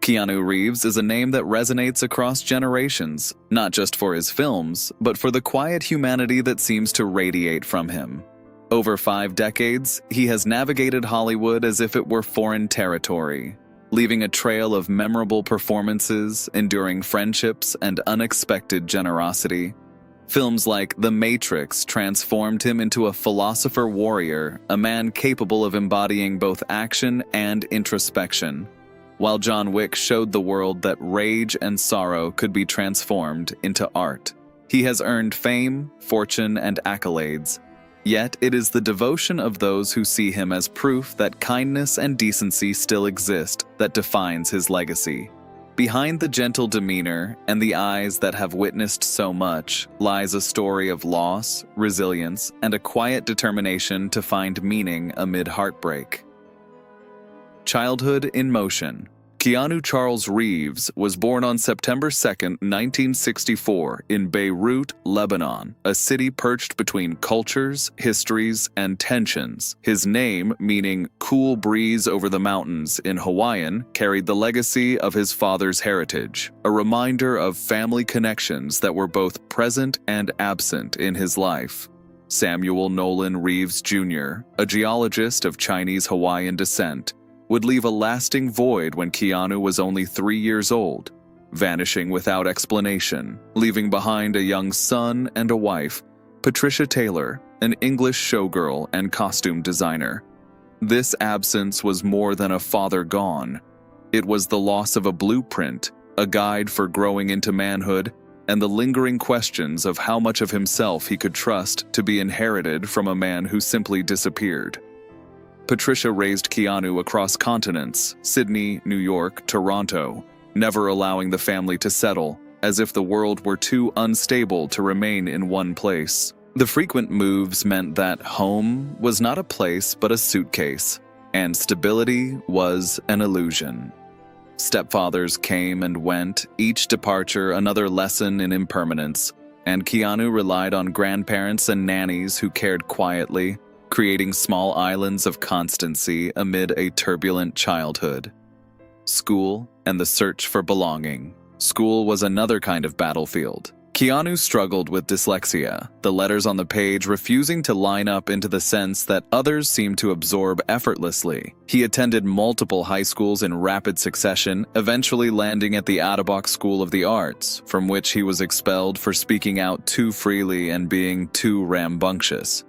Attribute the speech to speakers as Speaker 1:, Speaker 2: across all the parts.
Speaker 1: Keanu Reeves is a name that resonates across generations, not just for his films, but for the quiet humanity that seems to radiate from him. Over 5 decades, he has navigated Hollywood as if it were foreign territory, leaving a trail of memorable performances, enduring friendships, and unexpected generosity. Films like The Matrix transformed him into a philosopher warrior, a man capable of embodying both action and introspection, while John Wick showed the world that rage and sorrow could be transformed into art. He has earned fame, fortune, and accolades, yet it is the devotion of those who see him as proof that kindness and decency still exist that defines his legacy. Behind the gentle demeanor and the eyes that have witnessed so much lies a story of loss, resilience, and a quiet determination to find meaning amid heartbreak. Childhood in motion. Keanu Charles Reeves was born on September 2, 1964, in Beirut, Lebanon, a city perched between cultures, histories, and tensions. His name, meaning cool breeze over the mountains in Hawaiian, carried the legacy of his father's heritage, a reminder of family connections that were both present and absent in his life. Samuel Nolan Reeves Jr., a geologist of Chinese-Hawaiian descent, would leave a lasting void when Keanu was only 3 years old, vanishing without explanation, leaving behind a young son and a wife, Patricia Taylor, an English showgirl and costume designer. This absence was more than a father gone. It was the loss of a blueprint, a guide for growing into manhood, and the lingering questions of how much of himself he could trust to be inherited from a man who simply disappeared. Patricia raised Keanu across continents, Sydney, New York, Toronto, never allowing the family to settle, as if the world were too unstable to remain in one place. The frequent moves meant that home was not a place but a suitcase, and stability was an illusion. Stepfathers came and went, each departure another lesson in impermanence, and Keanu relied on grandparents and nannies who cared quietly, creating small islands of constancy amid a turbulent childhood. School and the search for belonging. School was another kind of battlefield. Keanu struggled with dyslexia, the letters on the page refusing to line up into the sense that others seemed to absorb effortlessly. He attended multiple high schools in rapid succession, eventually landing at the Adabok School of the Arts, from which he was expelled for speaking out too freely and being too rambunctious.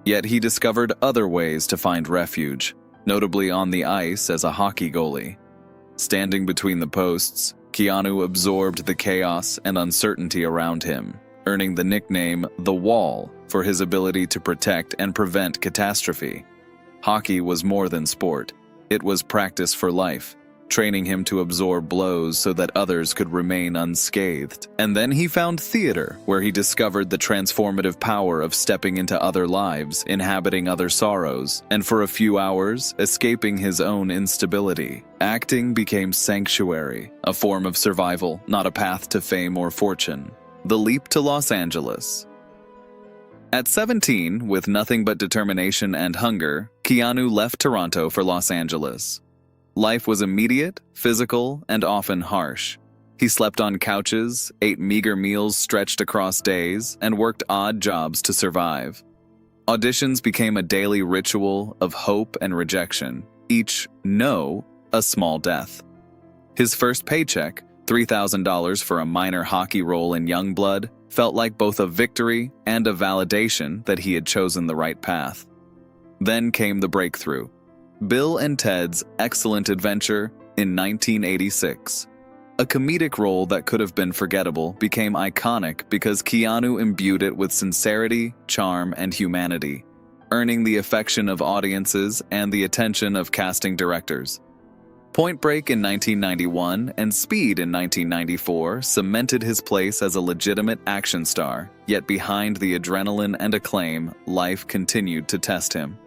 Speaker 1: Yet he discovered other ways to find refuge, notably on the ice as a hockey goalie. Standing between the posts, Keanu absorbed the chaos and uncertainty around him, earning the nickname The Wall for his ability to protect and prevent catastrophe. Hockey was more than sport. It was practice for life, training him to absorb blows so that others could remain unscathed. And then he found theater, where he discovered the transformative power of stepping into other lives, inhabiting other sorrows, and for a few hours, escaping his own instability. Acting became sanctuary, a form of survival, not a path to fame or fortune. The leap to Los Angeles. At 17, with nothing but determination and hunger, Keanu left Toronto for Los Angeles. Life was immediate, physical, and often harsh. He slept on couches, ate meager meals stretched across days, and worked odd jobs to survive. Auditions became a daily ritual of hope and rejection, each no a small death. His first paycheck, $3,000 for a minor hockey role in Youngblood, felt like both a victory and a validation that he had chosen the right path. Then came the breakthrough. Bill and Ted's Excellent Adventure in 1986. A comedic role that could have been forgettable became iconic because Keanu imbued it with sincerity, charm, and humanity, earning the affection of audiences and the attention of casting directors. Point Break in 1991 and Speed in 1994 cemented his place as a legitimate action star, yet behind the adrenaline and acclaim, life continued to test him.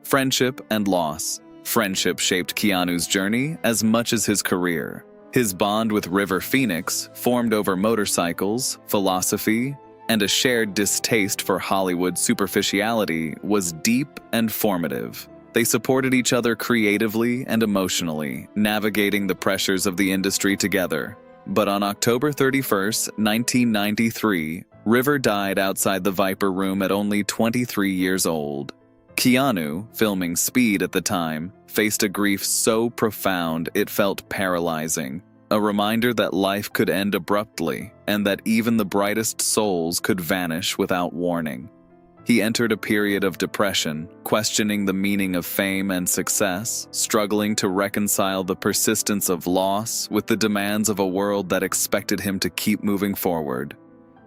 Speaker 1: Friendship and loss. Friendship shaped Keanu's journey as much as his career. His bond with River Phoenix, formed over motorcycles, philosophy, and a shared distaste for Hollywood superficiality, was deep and formative. They supported each other creatively and emotionally, navigating the pressures of the industry together. But on October 31st, 1993, River died outside the Viper Room at only 23 years old. Keanu, filming Speed at the time, faced a grief so profound it felt paralyzing, a reminder that life could end abruptly and that even the brightest souls could vanish without warning. He entered a period of depression, questioning the meaning of fame and success, struggling to reconcile the persistence of loss with the demands of a world that expected him to keep moving forward.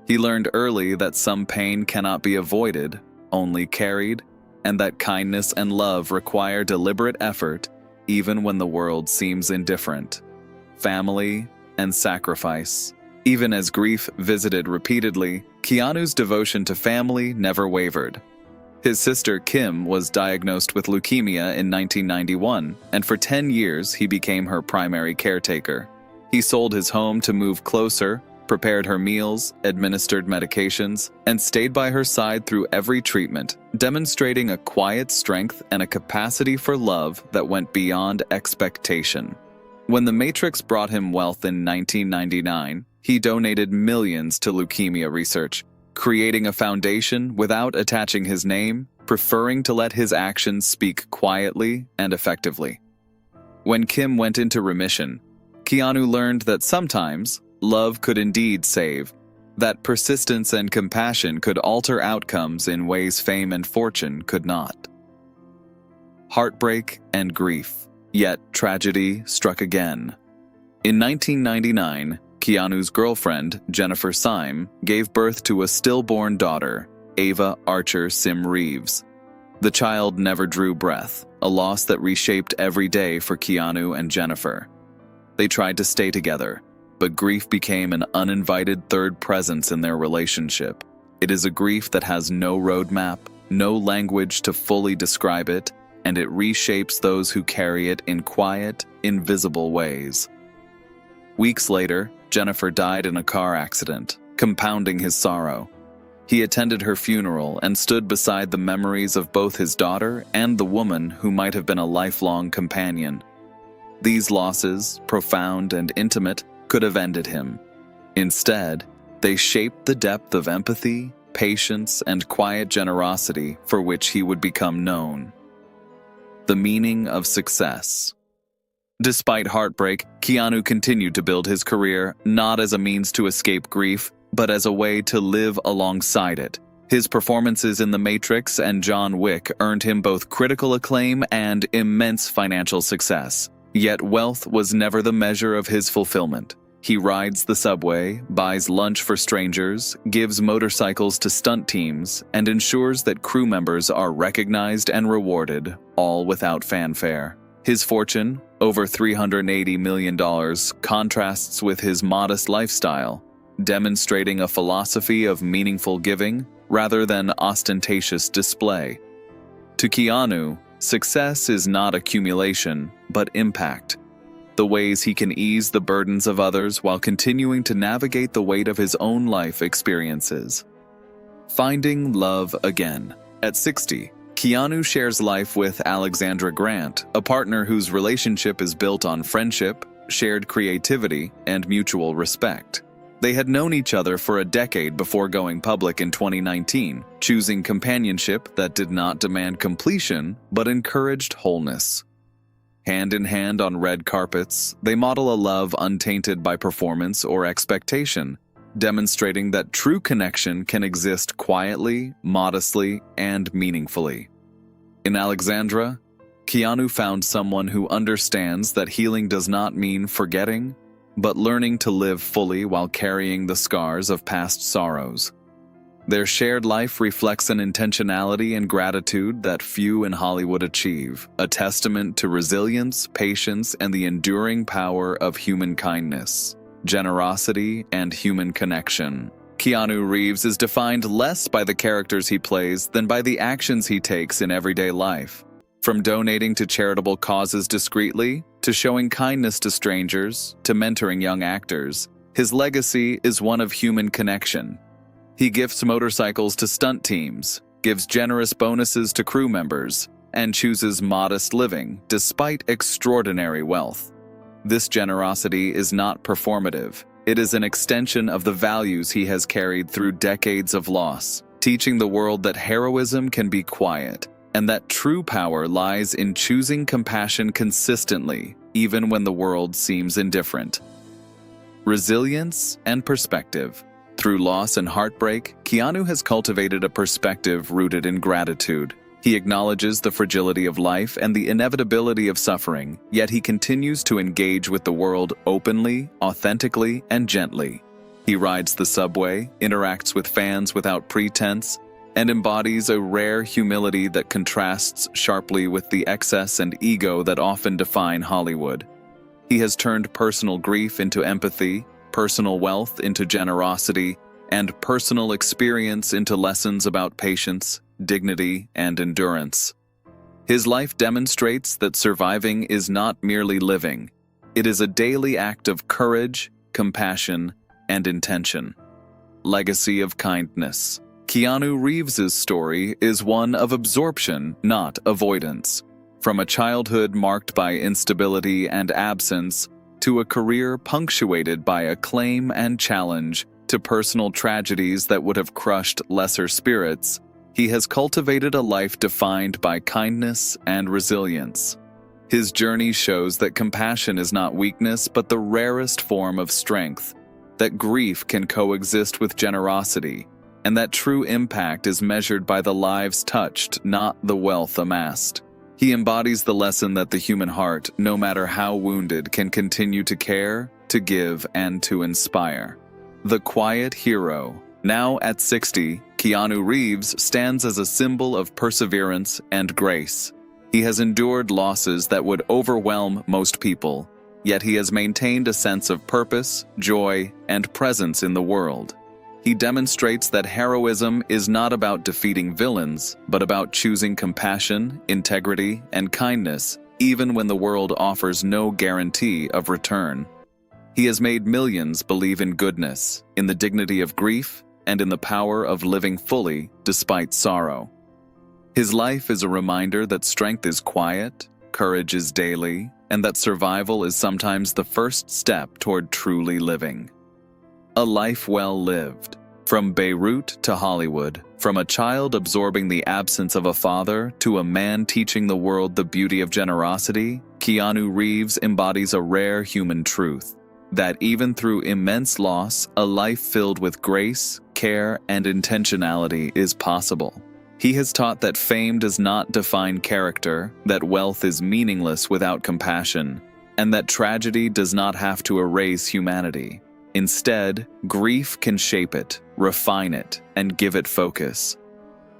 Speaker 1: He learned early that some pain cannot be avoided, only carried, and that kindness and love require deliberate effort even when the world seems indifferent. Family and sacrifice. Even as grief visited repeatedly, Keanu's devotion to family never wavered. His sister Kim was diagnosed with leukemia in 1991, and for 10 years he became her primary caretaker. He sold his home to move closer, prepared her meals, administered medications, and stayed by her side through every treatment, demonstrating a quiet strength and a capacity for love that went beyond expectation. When the Matrix brought him wealth in 1999, he donated millions to leukemia research, creating a foundation without attaching his name, preferring to let his actions speak quietly and effectively. When Kim went into remission, Keanu learned that sometimes love could indeed save, that persistence and compassion could alter outcomes in ways fame and fortune could not. Heartbreak and grief, yet tragedy struck again. In 1999, Keanu's girlfriend, Jennifer Syme, gave birth to a stillborn daughter, Ava Archer Sim Reeves. The child never drew breath, a loss that reshaped every day for Keanu and Jennifer. They tried to stay together, but grief became an uninvited third presence in their relationship. It is a grief that has no roadmap, no language to fully describe it, and it reshapes those who carry it in quiet, invisible ways. Weeks later, Jennifer died in a car accident, compounding his sorrow. He attended her funeral and stood beside the memories of both his daughter and the woman who might have been a lifelong companion. These losses, profound and intimate, could have ended him. Instead, they shaped the depth of empathy, patience, and quiet generosity for which he would become known. The meaning of success. Despite heartbreak, Keanu continued to build his career not as a means to escape grief, but as a way to live alongside it. His performances in The Matrix and John Wick earned him both critical acclaim and immense financial success. Yet wealth was never the measure of his fulfillment. He rides the subway, buys lunch for strangers, gives motorcycles to stunt teams, and ensures that crew members are recognized and rewarded, all without fanfare. His fortune, over $380 million, contrasts with his modest lifestyle, demonstrating a philosophy of meaningful giving rather than ostentatious display. To Keanu, success is not accumulation, but impact. The ways he can ease the burdens of others while continuing to navigate the weight of his own life experiences. Finding love again. At 60, Keanu shares life with Alexandra Grant, a partner whose relationship is built on friendship, shared creativity, and mutual respect. They had known each other for a decade before going public in 2019, choosing companionship that did not demand completion but encouraged wholeness. Hand in hand on red carpets, they model a love untainted by performance or expectation, demonstrating that true connection can exist quietly, modestly, and meaningfully. In Alexandra, Keanu found someone who understands that healing does not mean forgetting, but learning to live fully while carrying the scars of past sorrows. Their shared life reflects an intentionality and gratitude that few in Hollywood achieve, a testament to resilience, patience, and the enduring power of human kindness, generosity, and human connection. Keanu Reeves is defined less by the characters he plays than by the actions he takes in everyday life. From donating to charitable causes discreetly, to showing kindness to strangers, to mentoring young actors, his legacy is one of human connection. He gifts motorcycles to stunt teams, gives generous bonuses to crew members, and chooses modest living despite extraordinary wealth. This generosity is not performative. It is an extension of the values he has carried through decades of loss, teaching the world that heroism can be quiet, and that true power lies in choosing compassion consistently, even when the world seems indifferent. Resilience and perspective. Through loss and heartbreak, Keanu has cultivated a perspective rooted in gratitude. He acknowledges the fragility of life and the inevitability of suffering, yet he continues to engage with the world openly, authentically, and gently. He rides the subway, interacts with fans without pretense, and embodies a rare humility that contrasts sharply with the excess and ego that often define Hollywood. He has turned personal grief into empathy, personal wealth into generosity, and personal experience into lessons about patience, dignity, and endurance. His life demonstrates that surviving is not merely living. It is a daily act of courage, compassion, and intention. Legacy of kindness. Keanu Reeves' story is one of absorption, not avoidance. From a childhood marked by instability and absence, to a career punctuated by acclaim and challenge, to personal tragedies that would have crushed lesser spirits, he has cultivated a life defined by kindness and resilience. His journey shows that compassion is not weakness but the rarest form of strength, that grief can coexist with generosity, and that true impact is measured by the lives touched, not the wealth amassed. He embodies the lesson that the human heart, no matter how wounded, can continue to care, to give, and to inspire. The quiet hero. Now at 60, Keanu Reeves stands as a symbol of perseverance and grace. He has endured losses that would overwhelm most people, yet he has maintained a sense of purpose, joy, and presence in the world. He demonstrates that heroism is not about defeating villains, but about choosing compassion, integrity, and kindness, even when the world offers no guarantee of return. He has made millions believe in goodness, in the dignity of grief, and in the power of living fully despite sorrow. His life is a reminder that strength is quiet, courage is daily, and that survival is sometimes the first step toward truly living. A life well lived. From Beirut to Hollywood, from a child absorbing the absence of a father to a man teaching the world the beauty of generosity, Keanu Reeves embodies a rare human truth: that even through immense loss, a life filled with grace, care, and intentionality is possible. He has taught that fame does not define character, that wealth is meaningless without compassion, and that tragedy does not have to erase humanity. Instead, grief can shape it, refine it, and give it focus.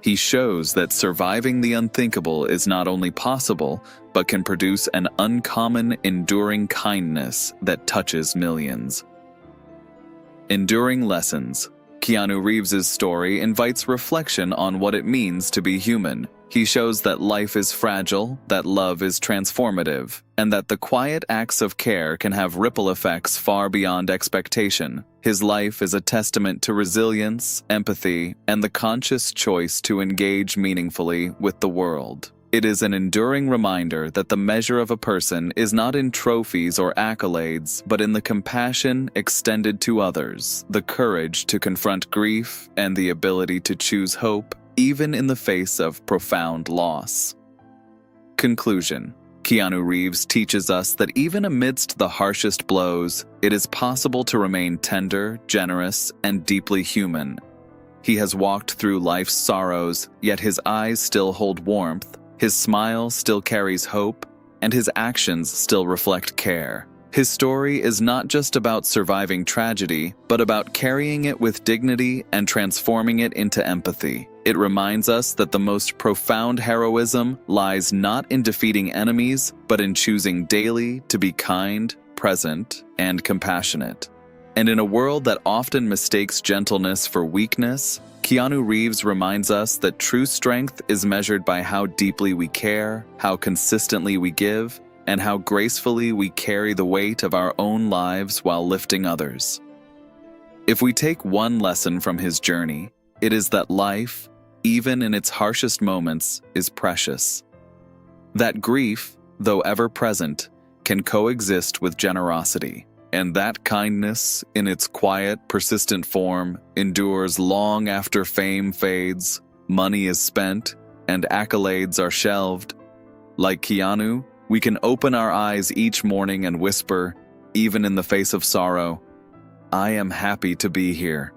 Speaker 1: He shows that surviving the unthinkable is not only possible, but can produce an uncommon, enduring kindness that touches millions. Enduring lessons. Keanu Reeves' story invites reflection on what it means to be human. He shows that life is fragile, that love is transformative, and that the quiet acts of care can have ripple effects far beyond expectation. His life is a testament to resilience, empathy, and the conscious choice to engage meaningfully with the world. It is an enduring reminder that the measure of a person is not in trophies or accolades, but in the compassion extended to others, the courage to confront grief, and the ability to choose hope, even in the face of profound loss. Conclusion. Keanu Reeves teaches us that even amidst the harshest blows, it is possible to remain tender, generous, and deeply human. He has walked through life's sorrows, yet his eyes still hold warmth, his smile still carries hope, and his actions still reflect care. His story is not just about surviving tragedy, but about carrying it with dignity and transforming it into empathy. It reminds us that the most profound heroism lies not in defeating enemies, but in choosing daily to be kind, present, and compassionate. And in a world that often mistakes gentleness for weakness, Keanu Reeves reminds us that true strength is measured by how deeply we care, how consistently we give, and how gracefully we carry the weight of our own lives while lifting others. If we take one lesson from his journey, it is that life, even in its harshest moments, is precious. That grief, though ever present, can coexist with generosity, and that kindness, in its quiet, persistent form, endures long after fame fades, money is spent, and accolades are shelved. Like Keanu, we can open our eyes each morning and whisper, even in the face of sorrow, "I am happy to be here."